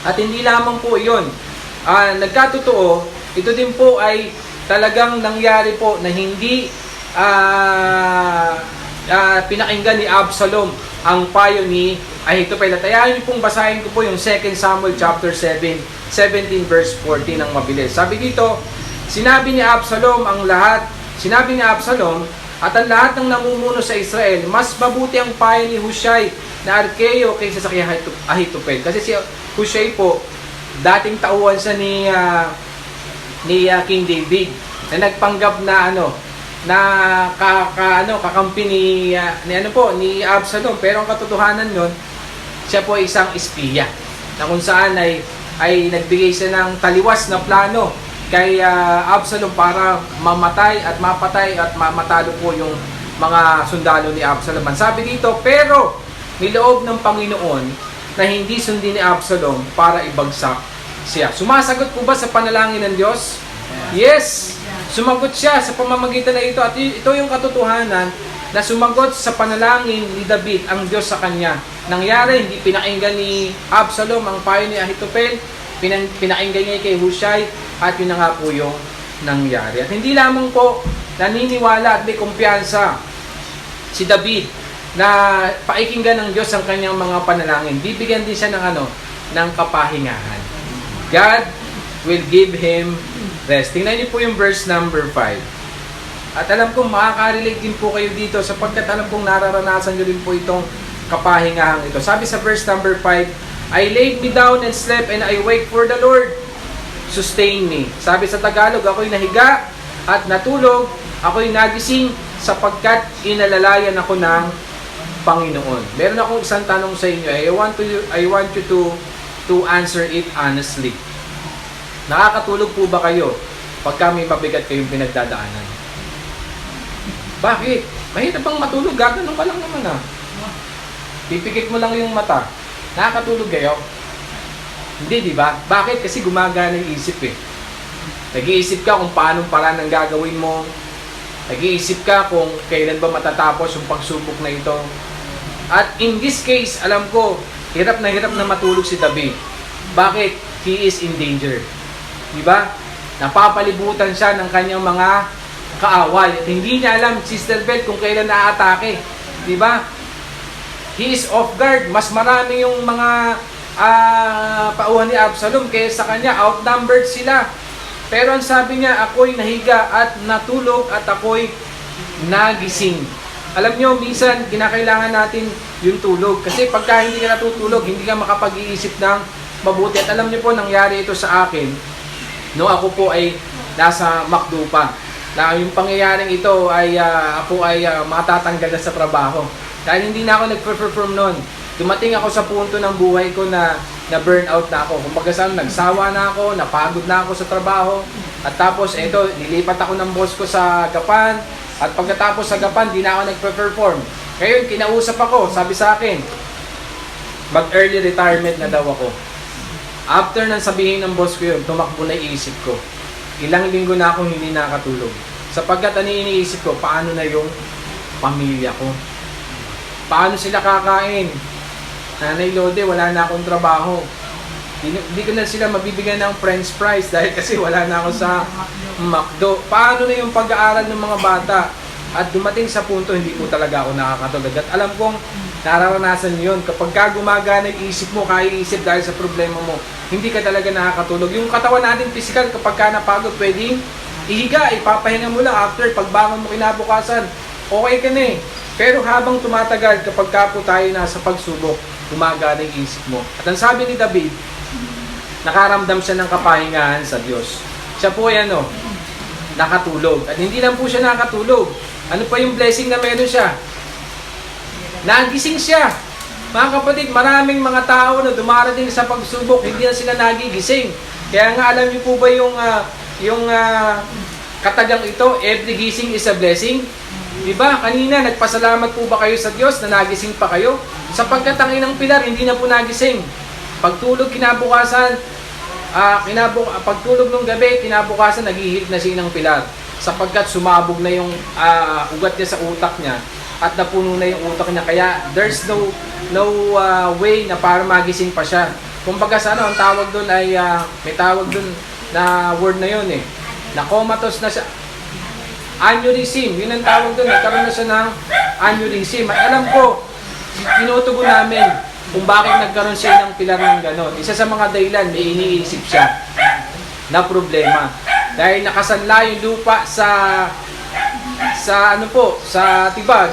Speaker 1: At hindi lamang po yun. Nagkatotoo, ito din po ay talagang nangyari po na hindi pinakinggan ni Absalom ang payo ni Ahithophel. At ayaw niyo pong basahin ko po yung 2 Samuel chapter 17 verse 14 ng mabilis. Sabi dito, sinabi ni Absalom at ang lahat ng namumuno sa Israel, mas mabuti ang payo ni Hushai na Arkeo kaysa sa kay Ahithophel. Kasi si Hushai po, dating tauhan siya ni King David na nagpanggap na kakampi ni Absalom, pero ang katotohanan nun, siya po ay isang espiya na kung saan ay nagbigay siya ng taliwas na plano kay Absalom para mapatay at mamatalo po yung mga sundalo ni Absalom. Sabi dito, pero niloob ng Panginoon na hindi sundin ni Absalom para ibagsak siya. Sumasagot po ba sa panalangin ng Diyos? Yes! Sumagot siya sa pamamagitan na ito. At ito yung katotohanan na sumagot sa panalangin ni David ang Diyos sa kanya. Nangyari, hindi pinakinggan ni Absalom ang payo ni Ahithophel, pinakinggan niya kay Hushai, at yun na nga po yung nangyari. At hindi lamang po naniniwala at may kumpiyansa si David na paikinggan ng Diyos ang kanyang mga panalangin. Bibigyan din siya ng kapahingahan. God will give him rest. Tingnan niyo po yung verse number 5. At alam kong makaka-relate din po kayo dito sapagkat alam kong nararanasan niyo rin po itong kapahingahang ito. Sabi sa verse number 5, I laid me down and slept and I wake for the Lord. Sustain me. Sabi sa Tagalog, ako'y nahiga at natulog, ako'y nagising sapagkat inalalayan ako ng Panginoon. Meron akong isang tanong sa inyo. I want you to answer it honestly. Nakakatulog po ba kayo pagka may mabigat kayong pinagdadaanan? Bakit? Mahirap bang matulog? Gaganon ka lang naman Pipikit mo lang yung mata. Nakakatulog kayo? Hindi, di ba? Bakit? Kasi gumagana yung isip Nag-iisip ka kung paanong paraan ang gagawin mo. Nag-iisip ka kung kailan ba matatapos yung pagsubok na ito. At in this case, alam ko, hirap na matulog si David. Bakit? He is in danger. Diba? Napapalibutan siya ng kanyang mga kaaway. At hindi niya alam, Sister Beth, kung kailan na-atake. Diba? He is off guard. Mas marami yung mga pauhan ni Absalom kaysa sa kanya. Outnumbered sila. Pero ang sabi niya, ako'y nahiga at natulog at ako'y nagising. Alam nyo, minsan, kinakailangan natin yung tulog. Kasi pagka hindi ka natutulog, hindi ka makapag-iisip ng mabuti. At alam nyo po, nangyari ito sa akin. No, ako po ay nasa McDo pa. Na yung pangyayaring ito ay ako ay matatanggal na sa trabaho. Dahil hindi na ako nag-perform noon. Dumating ako sa punto ng buhay ko na burnout na ako. Kung pagkasama, nagsawa na ako, napagod na ako sa trabaho. At tapos, ito, nilipat ako ng boss ko sa Gapan. At pagkatapos sa Gapan, di na ako nagpe-perform. Ngayon, kinausap ako, sabi sa akin, mag-early retirement na daw ako. After nang sabihin ng boss ko yun, tumakbo na iisip ko. Ilang linggo na akong hindi nakatulog. Sapagkat ano iniisip ko, paano na yung pamilya ko? Paano sila kakain? Nanay Lode, wala na akong trabaho. Hindi ko na sila mabibigyan ng french fries dahil kasi wala na ako sa McDo. Paano na yung pag-aaral ng mga bata? At dumating sa punto, hindi ko talaga ako nakakatulog. At alam kong nararanasan yun. Kapag ka gumagana yung isip mo, kaya isip dahil sa problema mo, hindi ka talaga nakakatulog. Yung katawan natin physical, kapag ka napagod, pwedeng ihiga, ipapahinga mo lang after pagbangon mo kinabukasan. Okay ka na eh. Pero habang tumatagal, kapag ka po tayo nasa pagsubok, gumagana yung isip mo. At ang sabi ni David, nakaramdam siya ng kapahingahan sa Diyos. Siya po ay nakatulog. At hindi lang po siya nakatulog. Ano pa yung blessing na meron siya? Nagising siya. Mga kapatid, maraming mga tao na dumarating sa pagsubok, hindi na sila nagigising. Kaya nga alam niyo po ba yung katagang ito, every gising is a blessing? Diba? Kanina, nagpasalamat po ba kayo sa Diyos na nagising pa kayo? Sapagkat ang inang pilar, hindi na po nagising. Pagtulog kinabukasan, pagtulog ng gabi, kinabukasan, naghihilip na si inang pilar. Sapagkat sumabog na yung ugat niya sa utak niya at napuno na yung utak niya. Kaya there's no way na para magising pa siya. Kumbaga sa ang tawag doon ay, may tawag doon na word na yun eh. Na comatose na siya. Aneurysm, yun ang tawag doon. Nagkaroon na siya ng aneurysm. At alam ko, tinutugon namin kung bakit nagkaroon siya ng pilar ng gano'n. Isa sa mga dahilan, may iniisip siya na problema. Dahil nakasanla yung lupa sa tibag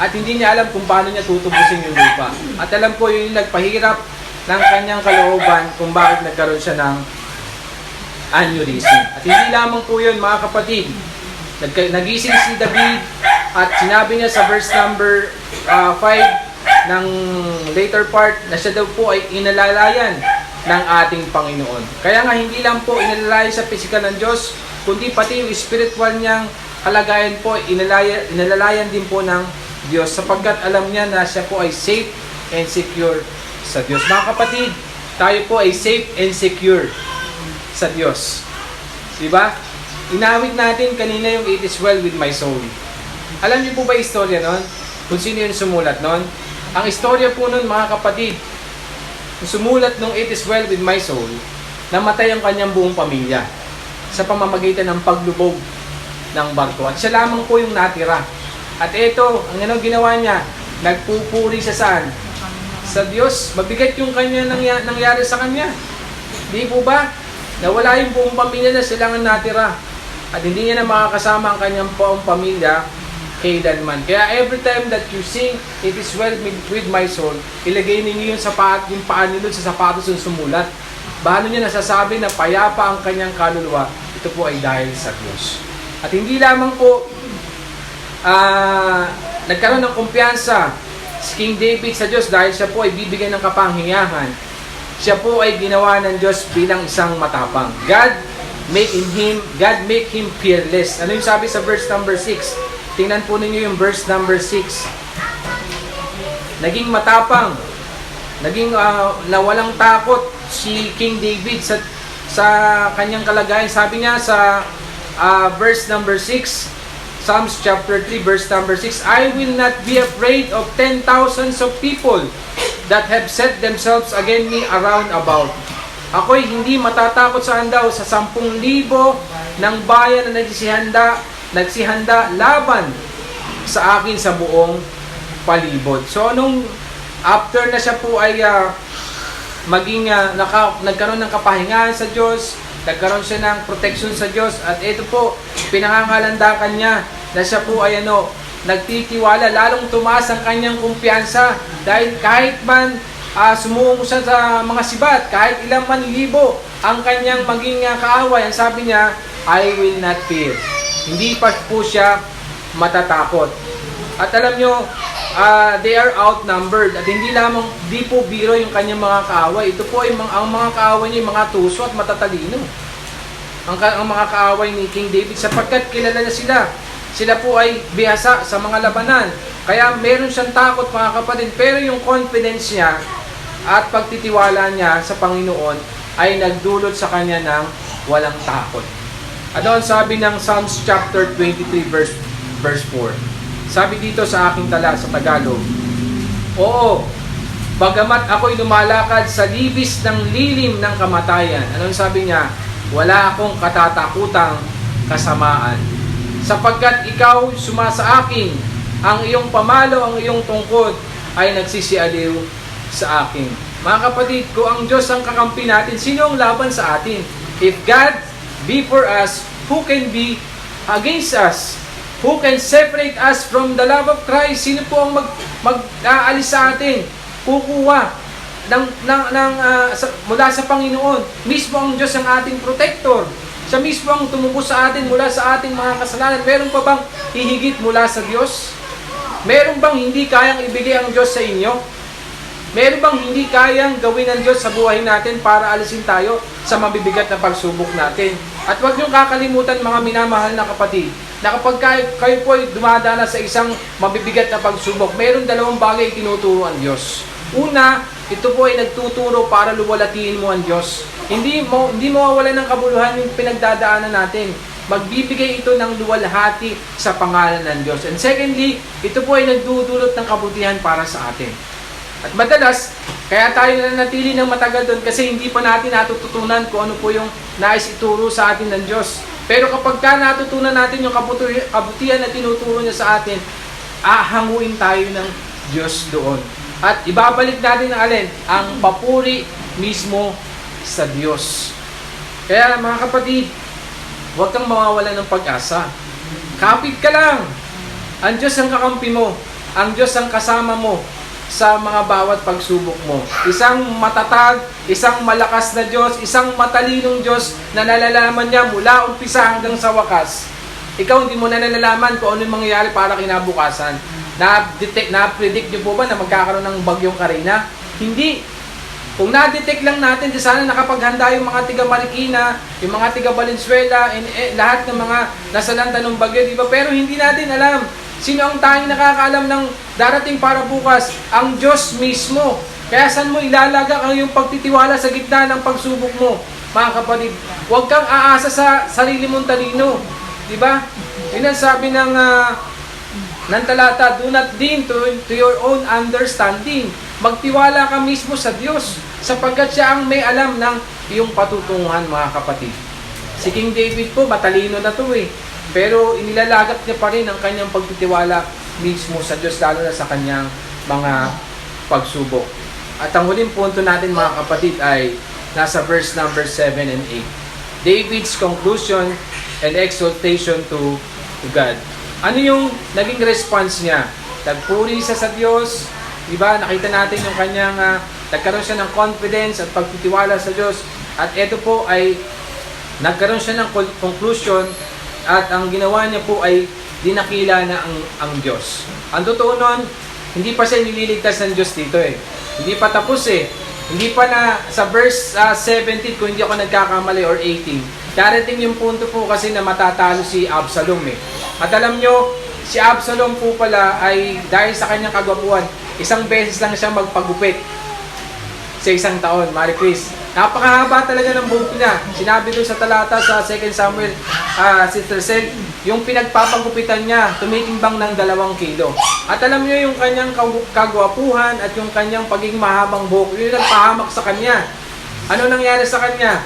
Speaker 1: at hindi niya alam kung paano niya tutubusin yung lupa. At alam ko yung nagpahirap ng kanyang kalooban kung bakit nagkaroon siya ng aneurysm. At hindi lamang po yun, mga kapatid. Nagising si David at sinabi niya sa verse number 5 ng later part na siya daw po ay inalalayan ng ating Panginoon. Kaya nga hindi lang po inalalayan sa physical ng Diyos, kundi pati yung spiritual niyang kalagayan po, inalalayan din po ng Diyos sapagkat alam niya na siya po ay safe and secure sa Diyos. Mga kapatid, tayo po ay safe and secure sa Diyos. Diba? Inawit natin kanina yung It Is Well With My Soul. Alam niyo po ba yung istorya nun? Kung sino yung sumulat nun? Ang istorya po nun, mga kapatid, sumulat nung It Is Well With My Soul, namatay ang kanyang buong pamilya sa pamamagitan ng paglubog ng barko. At siya lamang po yung natira. At ito, ang ginawa niya, nagpupuri siya saan? Sa Diyos. Mabigat yung kanya nangyari sa kanya. Di po ba? Nawala yung buong pamilya na silang natira. At hindi niya na makakasama ang kanyang buong pamilya kailanman. Kaya every time that you sing, It Is Well With My Soul, ilagay ninyo yung paa nyo sa sapatos yung sumulat. Paano niya nasasabi na payapa ang kanyang kaluluwa? Ito po ay dahil sa Diyos. At hindi lamang po nagkaroon ng kumpiyansa si King David sa Diyos dahil siya po ay bibigyan ng kapanghingahan. Siya po ay ginawa ng Diyos bilang isang matapang. God make him fearless. Ano yung sabi sa verse number 6? Tingnan po ninyo yung verse number 6. Naging matapang. Naging nawalang takot si King David sa kanyang kalagayan. Sabi niya sa verse number 6, Psalms chapter 3, verse number 6, I will not be afraid of 10,000 of people that have set themselves against me around about. Ako'y hindi matatakot sa daw sa 10,000 ng bayan na nagsihanda laban sa akin sa buong palibot. So, after na siya po ay nagkaroon ng kapahingahan sa Diyos, nagkaroon siya ng protection sa Diyos, at ito po, pinangangalandakan niya na siya po ay nagtitiwala, lalong tumaas ang kanyang kumpiyansa dahil kahit man sumuong siya sa mga sibat, kahit ilang man libo ang kanyang maging kaaway, ang sabi niya, I will not fear. Hindi pa po siya matatakot. At alam nyo, they are outnumbered. At di po biro yung kanyang mga kaaway. Ito po ang mga kaaway niya, mga tuso at matatalino. Ang mga kaaway ni King David, sapagkat kilala na sila. Sila po ay bihasa sa mga labanan. Kaya meron siyang takot, mga kapatid. Pero yung confidence niya at pagtitiwala niya sa Panginoon, ay nagdulot sa kanya ng walang takot. At doon sabi ng Psalms chapter 23 verse 4. Sabi dito sa aking tala sa Tagalog, oo, bagamat ako'y lumalakad sa libis ng lilim ng kamatayan. Anong sabi niya? Wala akong katatakutang kasamaan. Sapagkat ikaw sumasa akin, ang iyong pamalo, ang iyong tungkod ay nagsisialiw sa akin. Mga kapatid, kung ang Diyos ang kakampi natin, sino ang laban sa atin? If God be for us, who can be against us? Who can separate us from the love of Christ? Sino po ang mag-aalis sa atin? Kukuha mula sa Panginoon. Mismo ang Diyos ang ating protector. Siya mismo ang tumubos sa atin mula sa ating mga kasalanan. Meron pa bang hihigit mula sa Diyos? Meron bang hindi kayang ibigay ang Diyos sa inyo? Meron bang hindi kayang gawin ng Diyos sa buhay natin para alisin tayo sa mabibigat na pagsubok natin? At huwag niyong kakalimutan, mga minamahal na kapatid, na kapag kayo po ay dumadana sa isang mabibigat na pagsubok, meron dalawang bagay tinuturo ang Diyos. Una, ito po ay nagtuturo para luwalhatiin mo ang Diyos. Hindi mawawala ng kabuluhan yung pinagdadaanan natin. Magbibigay ito ng luwalhati sa pangalan ng Diyos. And secondly, ito po ay nagdudulot ng kabutihan para sa atin. At madalas, kaya tayo nanatili ng matagal doon kasi hindi pa natin natututunan kung ano po yung nais ituro sa atin ng Diyos. Pero kapag natutunan natin yung kabutihan na tinuturo niya sa atin, ahanguin tayo ng Diyos doon. At ibabalik natin ang alin? Ang papuri mismo sa Diyos. Kaya mga kapatid, huwag kang mawawala ng pag-asa. Kapit ka lang. Ang Diyos ang kakampi mo. Ang Diyos ang kasama mo sa mga bawat pagsubok mo. Isang matatag, isang malakas na Diyos, isang matalinong Diyos na nalalaman niya mula umpisa hanggang sa wakas. Ikaw hindi mo na nalalaman kung ano yung mangyayari para kinabukasan. Na-predict niyo po ba na magkakaroon ng bagyong Karina? Hindi. Kung na-detect lang natin, di sana nakapaghanda yung mga tiga Marikina, yung mga tiga Valenzuela, lahat ng mga nasalanta ng bagyo, di ba? Pero hindi natin alam. Sino ang tanging nakakaalam ng darating para bukas? Ang Diyos mismo. Kaya saan mo ilalaga ang iyong pagtitiwala sa gitna ng pagsubok mo? Mga kapatid, huwag kang aasa sa sarili mong talino. Diba? Yun ang sabi ng talata, do not lean to your own understanding. Magtiwala ka mismo sa Diyos, sapagkat siya ang may alam ng iyong patutunguhan, mga kapatid. Si King David po, matalino na to eh. Pero inilalagat niya pa rin ang kanyang pagtitiwala mismo sa Diyos, lalo na sa kanyang mga pagsubok. At ang huling punto natin, mga kapatid, ay nasa verse number 7 and 8. David's conclusion and exaltation to God. Ano yung naging response niya? Nagpuri siya sa Diyos, diba? Nakita natin yung kanyang, nagkaroon siya ng confidence at pagtitiwala sa Diyos. At ito po ay, nagkaroon siya ng conclusion. At ang ginawa niya po ay dinakila na ang Diyos. Ang totoo nun, hindi pa siya nililigtas ng Diyos dito eh. Hindi pa tapos eh. Hindi pa na sa verse 17, kung hindi ako nagkakamali, or 18. Darating yung punto po kasi na matatalo si Absalom eh. At alam nyo, si Absalom po pala ay dahil sa kanyang kagwapuan, isang beses lang siya magpagupit sa isang taon. Mari Chris, napakahaba talaga ng buhok niya. Sinabi doon sa talata sa 2 Samuel, Sister Sel, yung pinagpapagupitan niya, tumitimbang ng 2 kilo. At alam niyo yung kanyang kagwapuhan at yung kanyang pagiging mahabang buhok, yun ang pahamak sa kanya. Ano nangyari sa kanya?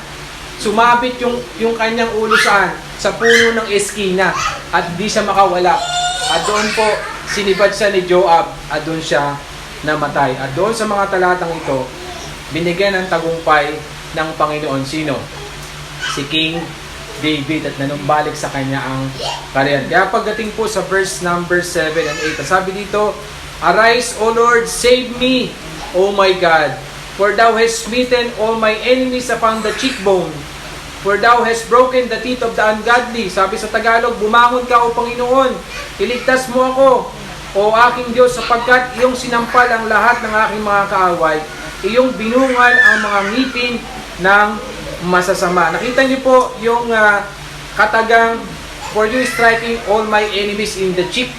Speaker 1: Sumabit yung kanyang ulo saan? Sa puno ng eskina. At di siya makawala. At doon po, sinibad siya ni Joab at doon siya namatay. At doon sa mga talatang ito, binigyan ng tagumpay ng Panginoon sino? Si King David, at nanumbalik sa kanya ang kariyan. Kaya pagdating po sa verse number 7 and 8, sabi dito, Arise, O Lord, save me, O my God, for thou hast smitten all my enemies upon the cheekbone, for thou hast broken the teeth of the ungodly. Sabi sa Tagalog, bumangon ka, O Panginoon, iligtas mo ako, O aking Diyos, sapagkat iyong sinampal ang lahat ng aking mga kaaway, iyong binungal ang mga ngipin ng masasama. Nakita niyo po yung katagang, for you striking all my enemies in the cheek.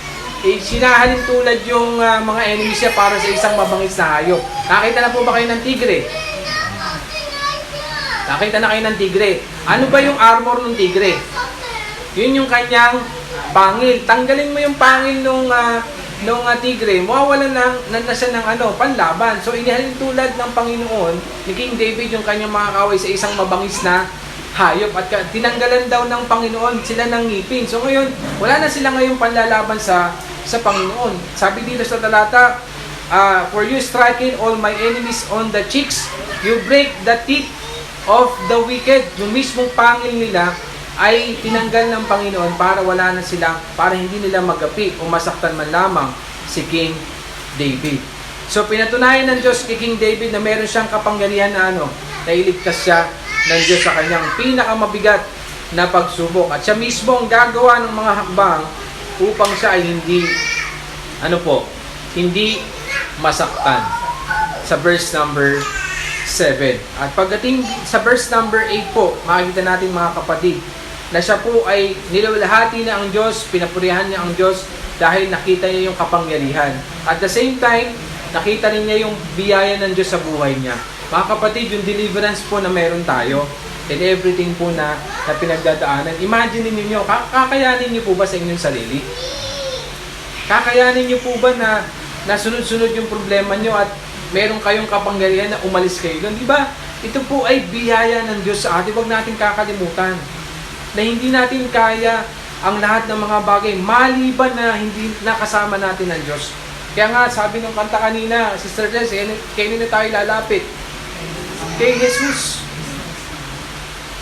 Speaker 1: Sinahalin tulad yung mga enemies niya para sa isang mabangis na hayop. Nakita na po ba kayo ng tigre? Nakita na kayo ng tigre. Ano ba yung armor ng tigre? Yun yung kanyang pangil. Tanggalin mo yung pangil nung tigre, mawawalan na siya ng panlaban. So inihalin tulad ng Panginoon ni King David yung kanyang mga kaway sa isang mabangis na hayop at tinanggalan daw ng Panginoon sila ng ngipin. So ngayon, wala na sila ngayon panlalaban sa Panginoon. Sabi dito sa talata, for you striking all my enemies on the cheeks, you break the teeth of the wicked. Yung mismong pangil nila ay tinanggal ng Panginoon para wala na sila, para hindi nila magapi o masaktan man lamang si King David. So pinatunayan ng Diyos kay King David na meron siyang kapangyarihan na nailigtas siya ng Diyos sa kanyang pinakamabigat na pagsubok. At siya mismo ang gagawa ng mga hakbang upang siya ay hindi masaktan. Sa verse number 7. At pagdating sa verse number 8 po, makikita natin mga kapatid, na siya po ay nilawalhati na ang Diyos, pinapurihan niya ang Diyos dahil nakita niya yung kapangyarihan. At the same time, nakita rin niya yung biyaya ng Diyos sa buhay niya. Mga kapatid, yung deliverance po na meron tayo and everything po na pinagdadaanan, imagine niyo, kakayanin niyo po ba sa inyong sarili? Kakayanin niyo po ba na sunod-sunod yung problema niyo at meron kayong kapangyarihan na umalis kayo doon? Di ba? Ito po ay biyaya ng Diyos sa atin. Huwag natin kakalimutan na hindi natin kaya ang lahat ng mga bagay maliban na hindi nakasama natin ng Diyos. Kaya nga, sabi ng kanta kanina, Sister Jess, kaya na tayo lalapit? Kay Jesus.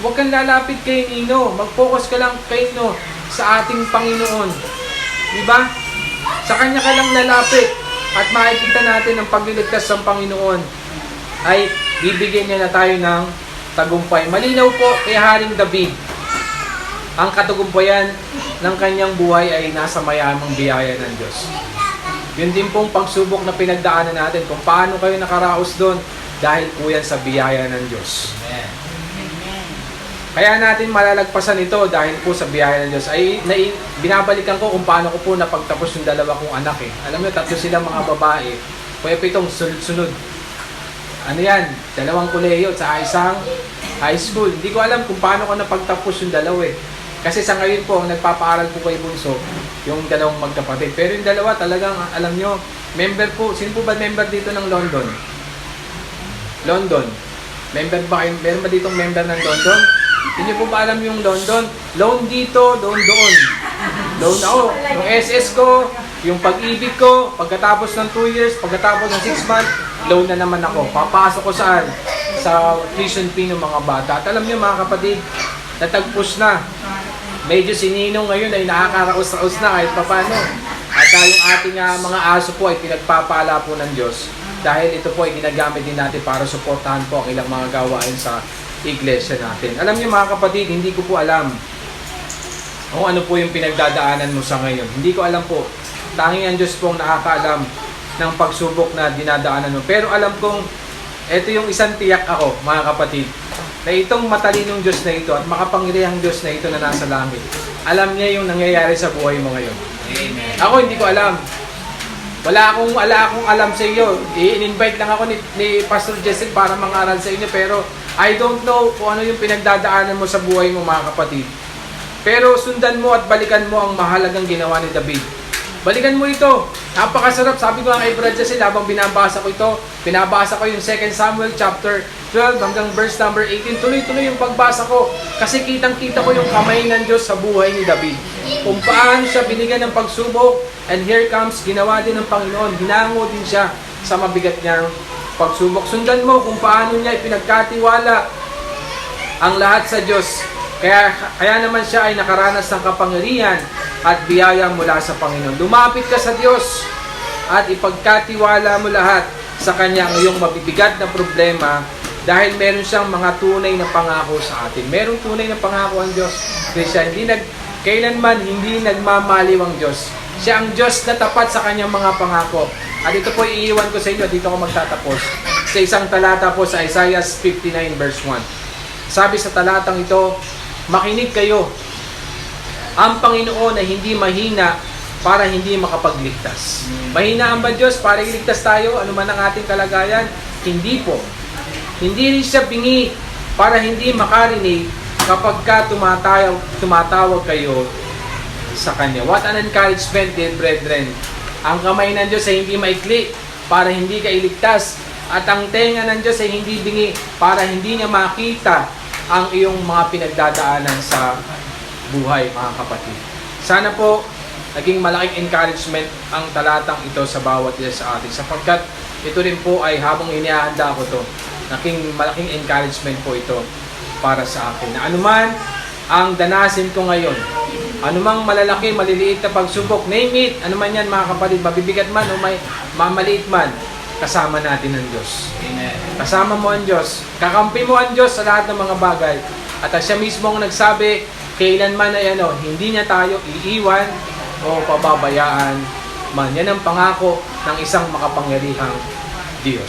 Speaker 1: Huwag kang lalapit kay Nino. Mag-focus ka lang kay Nino sa ating Panginoon. Diba? Sa Kanya ka lang lalapit at makikita natin ang pagliligtas ng Panginoon ay bibigyan niya na tayo ng tagumpay. Malinaw po kay Haring David. Ang katagumpayan ng kanyang buhay ay nasa mayamang biyaya ng Diyos. Yun din pong pagsubok na pinagdaanan natin kung paano kayo nakaraos doon dahil po yan sa biyaya ng Diyos. Kaya natin malalagpasan ito dahil po sa biyaya ng Diyos. Binabalikan ko kung paano ko po napagtapos yung dalawa kong anak eh. Alam mo, 3 silang mga babae. Kaya 7 sunod-sunod. Ano yan? 2 kolehiyo sa isang high school. Hindi ko alam kung paano ko napagtapos yung dalawa eh. Kasi sa ngayon po, ang nagpapaaral po kay Bunso, yung 2 magkapatid. Pero yung 2 talagang, alam nyo, member po, sino po ba member dito ng London? London. Member ba kayo? Meron ba ditong member ng London? Hindi po ba alam yung London? Loan dito, loan doon. Loan ako. Yung SS ko, yung pag-ibig ko, pagkatapos ng 2 years, pagkatapos ng 6 months, loan na naman ako. Papasok ko saan? Sa tuition fee ng mga bata. At alam nyo mga kapatid, natagpos na. Medyo si Ninong ngayon ay nakakaraos-raos na kahit papano. At yung ating mga aso po ay pinagpapala po ng Diyos. Dahil ito po ay ginagamit din natin para suportahan po ang ilang mga gawain sa iglesia natin. Alam niyo mga kapatid, hindi ko po alam kung ano po yung pinagdadaanan mo sa ngayon. Hindi ko alam po. Tanging ang Diyos pong nakakaalam ng pagsubok na dinadaanan mo. Pero alam kong ito yung isang tiyak ako, mga kapatid, na itong matalinong Diyos na ito at makapangyarihang Diyos na ito na nasa langit, alam niya yung nangyayari sa buhay mo ngayon. Amen. Ako hindi ko alam. Wala akong alam sa iyo. I-invite lang ako ni Pastor Jessic para mangaral sa inyo, pero I don't know kung ano yung pinagdadaanan mo sa buhay mo mga kapatid. Pero sundan mo at balikan mo ang mahalagang ginawa ni David. Balikan mo ito. Napakasarap. Sabi ko nga kay Brad Jesse, habang binabasa ko ito, binabasa ko yung 2 Samuel chapter 12 hanggang verse number 18. Tuloy-tuloy yung pagbasa ko. Kasi kitang-kita ko yung kamay ng Diyos sa buhay ni David. Kung paano siya binigyan ng pagsubok, and here comes, ginawa din ng Panginoon. Hinango din siya sa mabigat niyang pagsubok. Sundan mo kung paano niya ipinagkatiwala ang lahat sa Diyos. Kaya naman siya ay nakaranas ng kapangyarihan at biyaya mula sa Panginoon. Lumapit ka sa Diyos at ipagkatiwala mo lahat sa Kanya ang iyong mabibigat na problema dahil meron siyang mga tunay na pangako sa atin. Merong tunay na pangako ang Diyos. Kaya kailanman hindi nagmamaliw ang Diyos. Siya ang Diyos na tapat sa Kanyang mga pangako. At ito po iiwan ko sa inyo, dito ako magtatapos. Sa isang talata po sa Isaiah 59 verse 1. Sabi sa talatang ito, makinig kayo. Ang Panginoon ay hindi mahina para hindi makapagligtas. Mahinaan ba Diyos para iligtas tayo? Ano man ang ating kalagayan? Hindi po. Hindi rin siya bingi para hindi makarinig kapag ka tumatawag kayo sa Kanya. What an encouragement, dear brethren. Ang kamay ng Diyos ay hindi maikli para hindi ka iligtas. At ang tenga ng Diyos ay hindi bingi para hindi niya makita ang iyong mga pinagdadaanan sa buhay, mga kapatid. Sana po naging malaking encouragement ang talatang ito sa bawat isa sa atin. Sapagkat ito rin po ay habang inihahanda ko to, naging malaking encouragement po ito para sa akin. Na anuman ang danasin ko ngayon, anumang malalaki, maliliit na pagsubok, name it, anuman yan mga kapatid, mabibigat man o may mamaliit man, kasama natin ang Diyos. Amen. Kasama mo ang Diyos. Kakampi mo ang Diyos sa lahat ng mga bagay. At siya mismo ang nagsabi, kailanman ay hindi niya tayo iiwan o pababayaan man. Yan ang pangako ng isang makapangyarihang Diyos.